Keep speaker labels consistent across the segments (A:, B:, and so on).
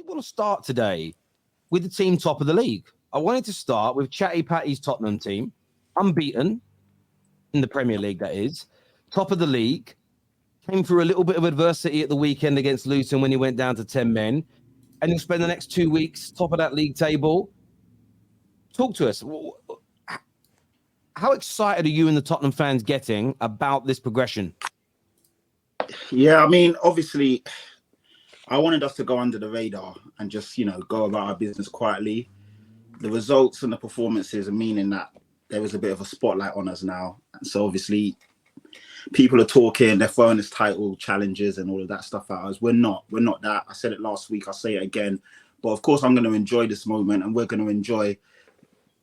A: did want to start today with the team top of the league. I wanted to start with Chatty Patty's Tottenham team, unbeaten in the Premier League, that is, top of the league, came through a little bit of adversity at the weekend against Luton when he went down to 10 men, and he'll spend the next 2 weeks top of that league table. Talk to us. How excited are you and the Tottenham fans getting about this progression?
B: Yeah, I mean, obviously, I wanted us to go under the radar and just, go about our business quietly. The results and the performances are meaning that there was a bit of a spotlight on us now. And so obviously people are talking, they're throwing us title challenges and all of that stuff at us. We're not that. I said it last week, I'll say it again. But of course, I'm going to enjoy this moment and we're going to enjoy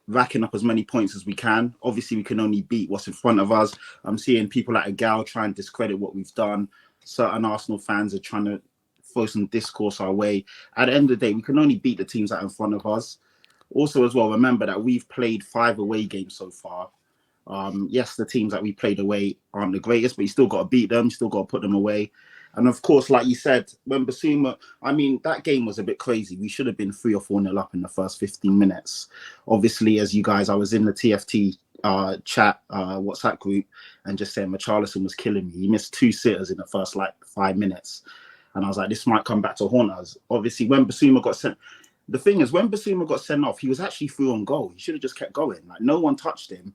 B: racking up as many points as we can. Obviously, we can only beat what's in front of us. I'm seeing people like Gal try and discredit what we've done. Certain Arsenal fans are trying to throw some discourse our way. At the end of the day, we can only beat the teams that are in front of us. Also, as well, remember that we've played 5 away games so far. Yes, the teams that we played away aren't the greatest, but you still got to beat them. You still got to put them away. And of course, like you said, when Basuma, that game was a bit crazy. We should have been 3 or 4-0 up in the first 15 minutes. Obviously, as you guys, I was in the TFT chat WhatsApp group and just saying Richarlison was killing me. He missed 2 sitters in the first 5 minutes. And I was like, this might come back to haunt us. Obviously, when Basuma got sent, the thing is, when Basuma got sent off, he was actually through on goal. He should have just kept going. No one touched him.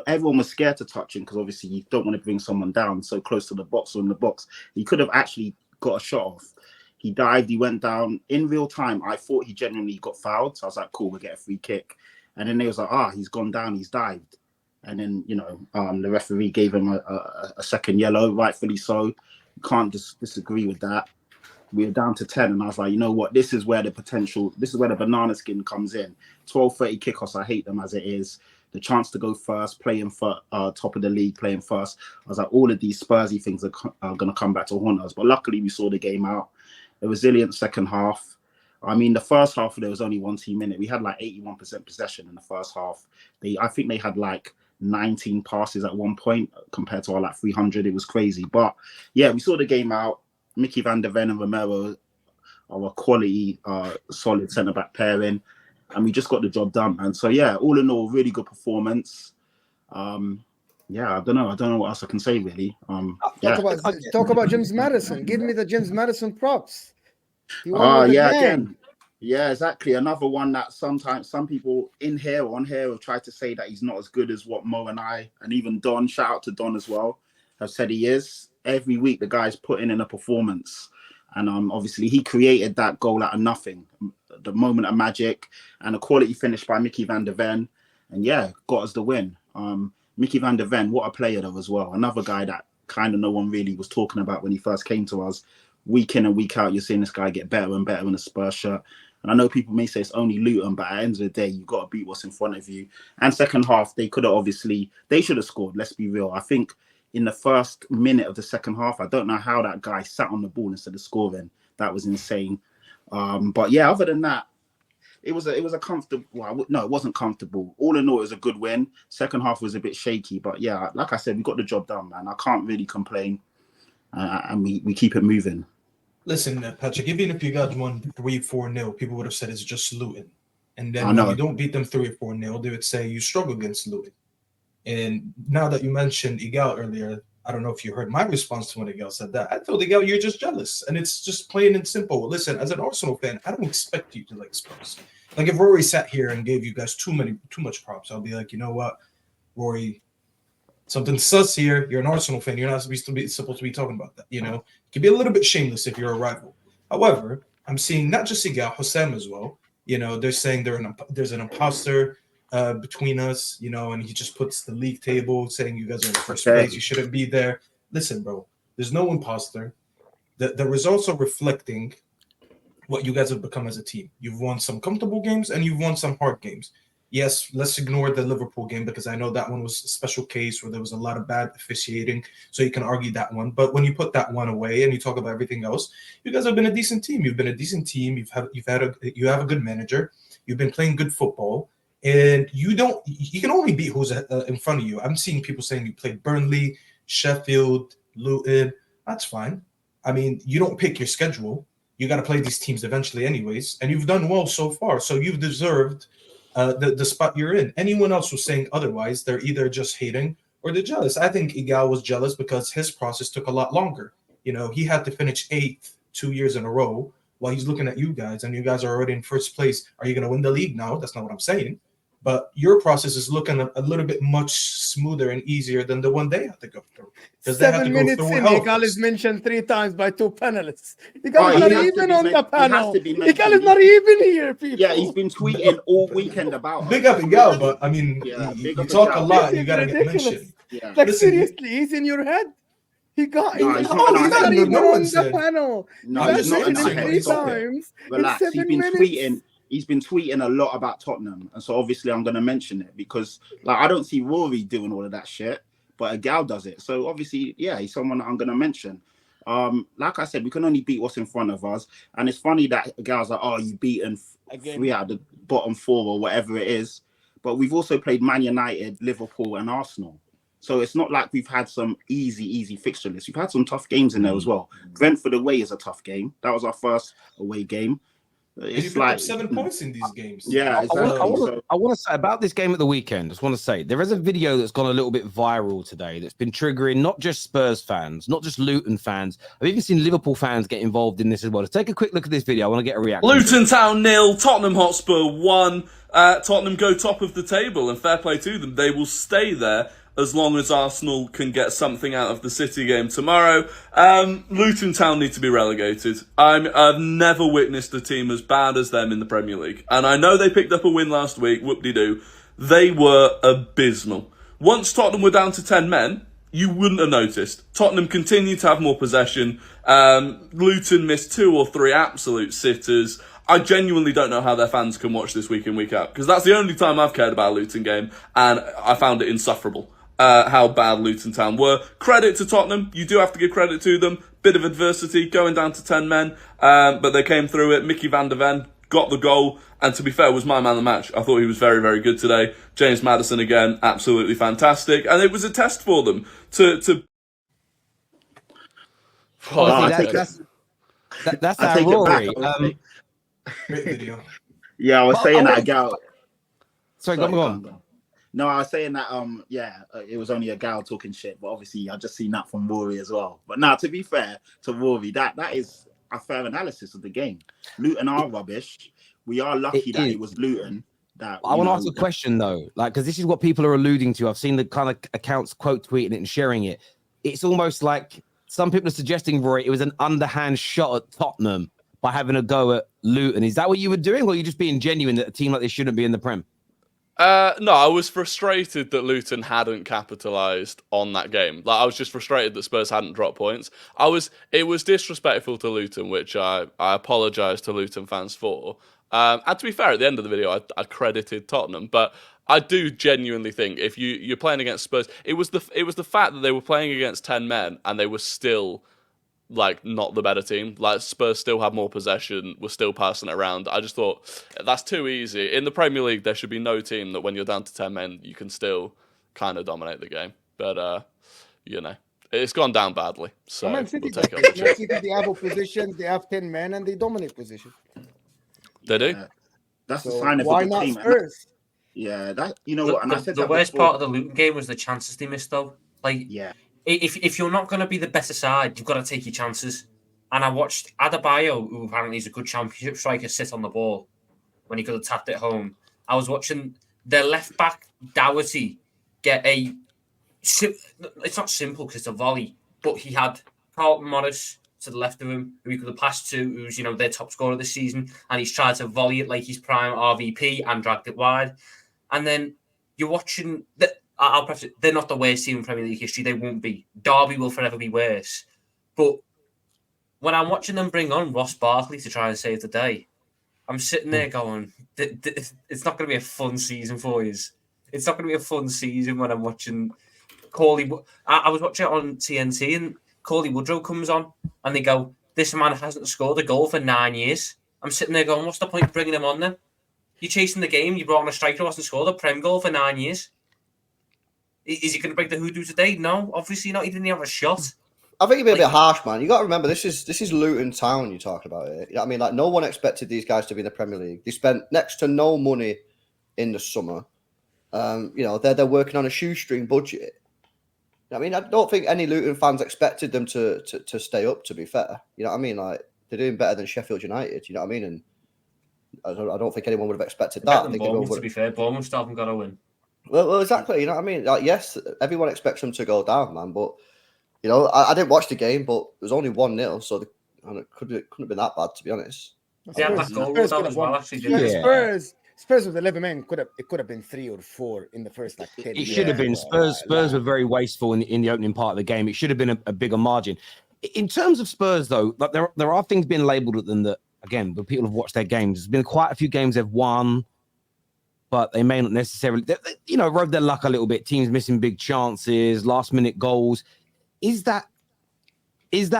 B: Everyone was scared to touch him because obviously you don't want to bring someone down so close to the box or in the box. He could have actually got a shot off. He dived, he went down. In real time, I thought he genuinely got fouled. So I was like, cool, we'll get a free kick. And then they was like, he's gone down, he's dived. And then, the referee gave him a second yellow, rightfully so. You can't just disagree with that. We were down to 10 and I was like, you know what, this is where the banana skin comes in. 12:30 kickoffs, I hate them as it is. The chance to go first, playing for top of the league, playing first. I was like, all of these Spursy things are going to come back to haunt us. But luckily, we saw the game out. A resilient second half. The first half, there was only one team in it. We had 81% possession in the first half. I think they had 19 passes at one point compared to our 300. It was crazy. But yeah, we saw the game out. Mickey van der Ven and Romero are a quality, solid centre-back pairing. And we just got the job done, man. So yeah, all in all, really good performance. I don't know what else I can say really.
C: Talk about James Maddison. Give me the James Maddison props.
B: Again. Yeah, exactly. Another one that sometimes some people on here have tried to say that he's not as good as what Mo and I, and even Don, shout out to Don as well, have said he is. Every week the guy's putting in a performance. And obviously he created that goal out of nothing. The moment of magic and a quality finish by Mickey van der Ven. And yeah, got us the win. Mickey van der Ven, what a player though as well. Another guy that kind of no one really was talking about when he first came to us. Week in and week out, you're seeing this guy get better and better in a Spurs shirt. And I know people may say it's only Luton, but at the end of the day, you've got to beat what's in front of you. And second half, they should have scored. Let's be real. I think in the first minute of the second half, I don't know how that guy sat on the ball instead of scoring. That was insane. But yeah, other than that, it was a comfortable. Well, no, it wasn't comfortable. All in all, it was a good win. Second half was a bit shaky, but yeah, like I said, we got the job done, man. I can't really complain, and we keep it moving.
D: Listen, Patrick, even if you guys won 3-4-0, people would have said it's just Luton, and then when you don't beat them 3 or 4-0, they would say you struggle against Luton. And now that you mentioned Igal earlier, I don't know if you heard my response to when Igal said that. I told Igal, you're just jealous. And it's just plain and simple. Listen, as an Arsenal fan, I don't expect you to like Spurs. If Rory sat here and gave you guys too much props, I'll be like, you know what, Rory, something sus here. You're an Arsenal fan. You're not supposed to be talking about that. You can be a little bit shameless if you're a rival. However, I'm seeing not just Igal, Hossam as well. They're saying there's an imposter between us, and he just puts the league table saying you guys are in first place, you shouldn't be there. Listen, bro, there's no imposter. The results are reflecting what you guys have become as a team. You've won some comfortable games and you've won some hard games. Yes, let's ignore the Liverpool game because I know that one was a special case where there was a lot of bad officiating, so you can argue that one. But when you put that one away and you talk about everything else, you guys have been a decent team. You've been a decent team. You have a good manager. You've been playing good football. And you can only beat who's in front of you. I'm seeing people saying you played Burnley, Sheffield, Luton. That's fine. You don't pick your schedule. you got to play these teams eventually anyways, and you've done well so far. So you've deserved the spot you're in. Anyone else who's saying otherwise, they're either just hating or they're jealous. I think Igal was jealous because his process took a lot longer. You know, he had to finish 8th 2 years in a row while he's looking at you guys, and you guys are already in first place. Are you going to win the league now? That's not what I'm saying. But your process is looking a little bit much smoother and easier than the one they had to go through. Because they had
C: 7
D: to go
C: minutes
D: through
C: in,
D: hell
C: Igal is
D: first.
C: mentioned 3 times by 2 panelists. Igal is
B: he
C: not
B: has to
C: even
B: be
C: on
B: men-
C: the
B: he has
C: panel.
B: to be
C: Igal
B: mentioned.
C: is not even here, people.
B: Yeah, he's been tweeting all weekend about
D: Big
B: us.
D: up Igal, but I mean,
B: Yeah,
D: you
B: big up
D: talk a
B: Igal.
D: lot,
C: This
D: you
C: is
D: got to get
C: ridiculous.
D: mentioned.
B: Yeah.
C: Like,
D: Listen,
C: seriously, he's in your head. He's
B: No,
C: not,
B: he's not in
C: he's
B: our
C: not
B: head.
C: even
D: No
C: on
D: one
C: the
D: said.
C: panel.
B: No,
C: You
D: I'm
C: guys
B: he's
D: just
B: not in
C: mentioned
B: our
D: saying
C: him
B: head.
C: 3
B: Stop it.
C: times in
B: Relax.
C: 7 minutes.
B: He's been tweeting a lot about Tottenham, and so obviously I'm going to mention it because, like, I don't see Rory doing all of that shit, but a gal does it. So obviously, yeah, he's someone that I'm going to mention. Like I said, we can only beat what's in front of us, and it's funny that a gal's like, "Oh, you beaten 3 out of the bottom 4 or whatever it is," but we've also played Man United, Liverpool, and Arsenal. So it's not like we've had some easy fixture list. We've had some tough games in there as well. Brentford away is a tough game. That was our first away game.
D: And you
B: It's
D: picked
B: like
D: up 7 points in these games.
B: Yeah, exactly.
A: I want to say about this game at the weekend. I just want to say there is a video that's gone a little bit viral today that's been triggering not just Spurs fans, not just Luton fans. I've even seen Liverpool fans get involved in this as well. Let's take a quick look at this video. I want to get a reaction.
E: Luton Town 0, Tottenham Hotspur 1. Tottenham go top of the table, and fair play to them. They will stay there as long as Arsenal can get something out of the City game tomorrow. Luton Town need to be relegated. I've never witnessed a team as bad as them in the Premier League. And I know they picked up a win last week, whoop-de-doo. They were abysmal. Once Tottenham were down to 10 men, you wouldn't have noticed. Tottenham continued to have more possession. Luton missed 2 or 3 absolute sitters. I genuinely don't know how their fans can watch this week in, week out, because that's the only time I've cared about a Luton game, and I found it insufferable. How bad Luton Town were. Credit to Tottenham. You do have to give credit to them. Bit of adversity, going down to 10 men. But they came through it. Mickey van der Ven got the goal. And to be fair, was my man of the match. I thought he was very, very good today. James Maddison again, absolutely fantastic. And it was a test for them to...
A: That's our Rory.
D: Great video.
B: Yeah, I was saying that a gal.
A: Sorry, go on.
B: No, I was saying that it was only a gal talking shit, but obviously I just seen that from Rory as well. But now, to be fair to Rory, that is a fair analysis of the game. Luton are rubbish. We are lucky that it was Luton. That
A: I want to ask a question though, like, because this is what people are alluding to. I've seen the kind of accounts quote tweeting it and sharing it. It's almost like some people are suggesting, Rory, it was an underhand shot at Tottenham by having a go at Luton. Is that what you were doing, or are you just being genuine that a team like this shouldn't be in the Prem?
E: No, I was frustrated that Luton hadn't capitalised on that game. Like, I was just frustrated that Spurs hadn't dropped points. It was disrespectful to Luton, which I apologise to Luton fans for. And to be fair, at the end of the video, I credited Tottenham, but I do genuinely think if you're playing against Spurs, it was the fact that they were playing against 10 men and they were still like not the better team. Like, Spurs still had more possession, were still passing it around. I just thought that's too easy. In the Premier League, there should be no team that when you're down to 10 men, you can still kind of dominate the game. But it's gone down badly. So
C: Man City,
E: we'll take it.
C: Man City, they have a position, they have 10 men, and they dominate position.
E: They do.
B: That's a sign of a
C: why
B: good
C: not
B: team.
C: Spurs?
B: Yeah, that what, and I said
F: the
B: that
F: worst
B: before.
F: part of the Luton game was the chances they missed, though. Like,
B: yeah.
F: If you're not going to be the better side, you've got to take your chances. And I watched Adebayo, who apparently is a good championship striker, sit on the ball when he could have tapped it home. I was watching their left back, Doherty, get a... It's not simple because it's a volley, but he had Carlton Morris to the left of him, who he could have passed to, who's, their top scorer this season, and he's tried to volley it like he's prime RVP and dragged it wide. And then you're watching... I'll preface it, they're not the worst team in Premier League history. They won't be. Derby will forever be worse. But when I'm watching them bring on Ross Barkley to try and save the day, I'm sitting there going, it's not going to be a fun season for you. It's not going to be a fun season when I'm watching Corley. I was watching it on TNT and Corley Woodrow comes on and they go, this man hasn't scored a goal for 9 years. I'm sitting there going, what's the point of bringing him on then? You're chasing the game. You brought on a striker who hasn't scored a Prem goal for 9 years. Is he going to break the hoodoo today? No, obviously not. He didn't have a shot.
G: I think you're being a bit harsh, man. You got to remember this is Luton Town you're talking about here. You know what I mean? Like no one expected these guys to be in the Premier League. They spent next to no money in the summer. They're working on a shoestring budget. I mean, I don't think any Luton fans expected them to stay up. To be fair, you know what I mean? Like they're doing better than Sheffield United. You know what I mean? And I don't think anyone would have expected that. I think
F: to be fair, Bournemouth still haven't got to win.
G: Well, exactly. You know what I mean? Like, yes, everyone expects them to go down, man. But I didn't watch the game, but it was only 1-0, so it couldn't have been that bad, to be honest.
F: Yeah, that goal ruled out as well. Actually,
C: Spurs with 11 men could have been 3 or 4 in the first 10
A: It
C: years.
A: should have been Spurs. Spurs were very wasteful in the opening part of the game. It should have been a bigger margin. In terms of Spurs, though, like there are things being labelled at them that, again, when people have watched their games, there's been quite a few games they've won, but they may not necessarily, rode their luck a little bit. Teams missing big chances, last-minute goals. Is that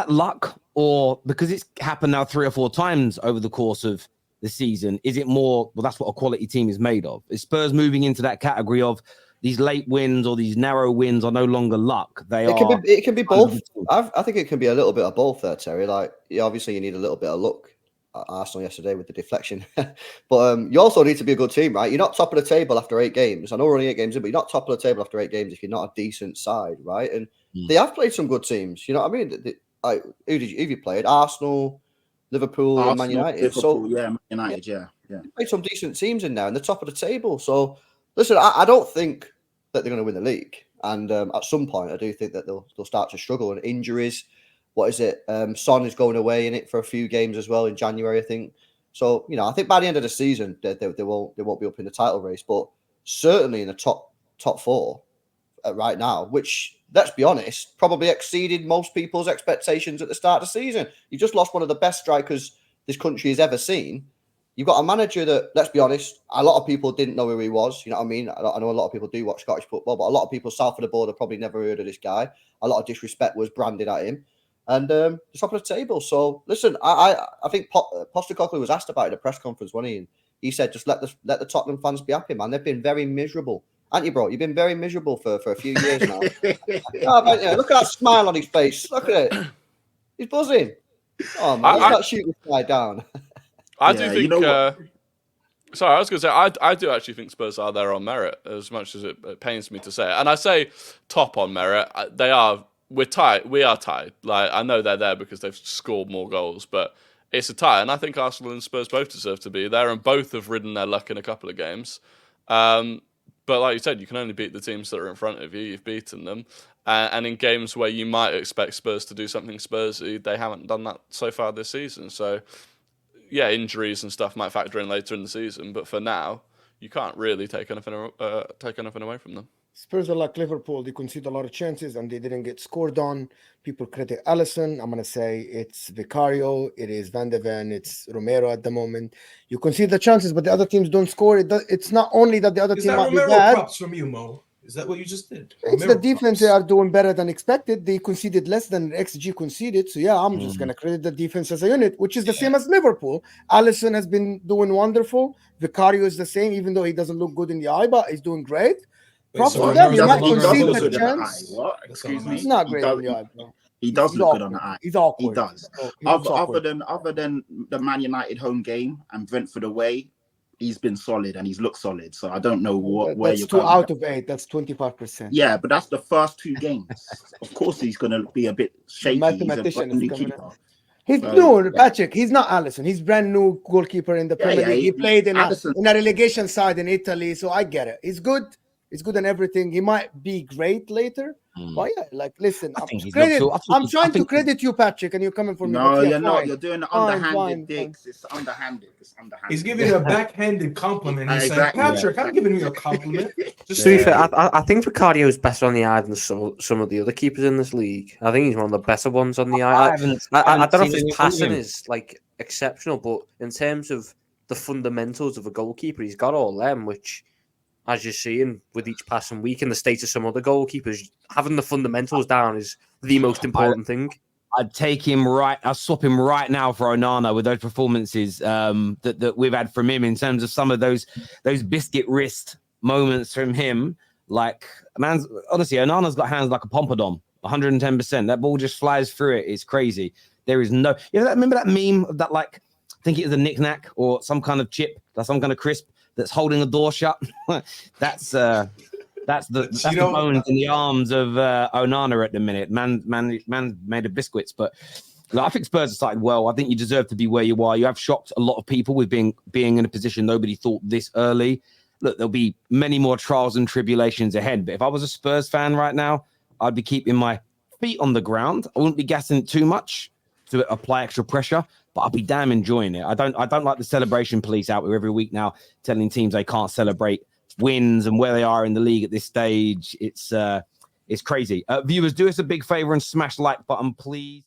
A: luck, or because it's happened now 3 or 4 times over the course of the season, is it more, well, that's what a quality team is made of? Is Spurs moving into that category of these late wins or these narrow wins are no longer luck?
G: It can be both. I think it can be a little bit of both there, Terry. Like, obviously you need a little bit of luck. Arsenal yesterday with the deflection. But you also need to be a good team, right? You're not top of the table after 8 games. I know we're only 8 games in, but you're not top of the table after 8 games if you're not a decent side, right? And they have played some good teams. You know what I mean? Who have you played? Arsenal, Liverpool, and Man United.
B: Liverpool, Man United, yeah.
G: Played some decent teams in there in the top of the table. So listen, I don't think that they're going to win the league. And at some point, I do think that they'll start to struggle. And injuries, what is it? Son is going away in it for a few games as well in January, I think. So I think by the end of the season, they won't be up in the title race, but certainly in the top 4 right now, which, let's be honest, probably exceeded most people's expectations at the start of the season. You just lost one of the best strikers this country has ever seen. You've got a manager that, let's be honest, a lot of people didn't know who he was. You know what I mean? I know a lot of people do watch Scottish football, but a lot of people south of the border probably never heard of this guy. A lot of disrespect was branded at him. And the top of the table. So, listen, I think Postecoglou was asked about it at a press conference, wasn't he? And he said, just let the Tottenham fans be happy, man. They've been very miserable. Aren't you, bro? You've been very miserable for a few years now. Look at that smile on his face. Look at it. He's buzzing. Oh, man. Let's not shoot this guy down.
E: I do think... sorry, I was going to say, I do actually think Spurs are there on merit, as much as it pains me to say it. And I say top on merit. We're tied. We are tied. Like, I know they're there because they've scored more goals, but it's a tie. And I think Arsenal and Spurs both deserve to be there, and both have ridden their luck in a couple of games. But like you said, you can only beat the teams that are in front of you. You've beaten them. And in games where you might expect Spurs to do something Spursy, they haven't done that so far this season. So, yeah, injuries and stuff might factor in later in the season. But for now, you can't really take anything away from them.
C: Spurs are like Liverpool. They concede a lot of chances and they didn't get scored on. People critic Alisson. I'm going to say it's Vicario, it is Van de Ven, it's Romero at the moment. You concede the chances, but the other teams don't score. It's not only that the other team might be bad.
D: Props from you, Mo? Is that what you just did?
C: It's the defense. They are doing better than expected. They conceded less than XG conceded. So, yeah, I'm just going to credit the defense as a unit, which is the same as Liverpool. Alisson has been doing wonderful. Vicario is the same, even though he doesn't look good in the eye, but he's doing great. Props to them. He might concede a chance.
B: What? Excuse me.
C: He's not great on the eye, bro.
B: He does look good on the eye.
C: He's awkward.
B: He does. Other than the Man United home game and Brentford away, he's been solid and he's looked solid. So I don't know where you're going.
C: That's 2 out of 8. That's 25%.
B: Yeah, but that's the first 2 games. Of course, he's going to be a bit shaky.
C: Mathematician is coming in. He's new, Patrick. He's not Alisson. He's brand new goalkeeper in the Premier League. He played in a relegation side in Italy, so I get it. He's good. He's good in everything. He might be great later. But yeah, like, listen, I'm trying to credit you, Patrick, and you're coming for me.
B: No, you're not. You're doing the underhanded digs. It's underhanded.
D: He's giving you a backhanded compliment. He's saying, Patrick, I'm giving you a compliment.
H: Just to be fair, I think Vicario is better on the eye than some of the other keepers in this league. I think he's one of the better ones on the eye. I don't know if his passing is like exceptional, but in terms of the fundamentals of a goalkeeper, he's got all them, which, as you're seeing with each passing week and the state of some other goalkeepers, having the fundamentals down is the most important thing.
A: I'd take him I'd swap him right now for Onana with those performances that we've had from him in terms of some of those biscuit wrist moments from him. Like, honestly, Onana's got hands like a pompadour. 110%. That ball just flies through it. It's crazy. There is no. Remember that meme of that, like, I think it was a knick-knack or some kind of chip, or some kind of crisp that's holding a door shut. That's the bones in the arms of Onana at the minute. Man made of biscuits. But look, I think Spurs have started well. I think you deserve to be where you are. You have shocked a lot of people with being in a position nobody thought this early. Look, there'll be many more trials and tribulations ahead. But if I was a Spurs fan right now, I'd be keeping my feet on the ground. I wouldn't be gassing it too much to apply extra pressure, but I'll be damn enjoying it. I don't like the celebration police out there every week now telling teams they can't celebrate wins and where they are in the league at this stage. It's crazy. Viewers, do us a big favor and smash like button, please.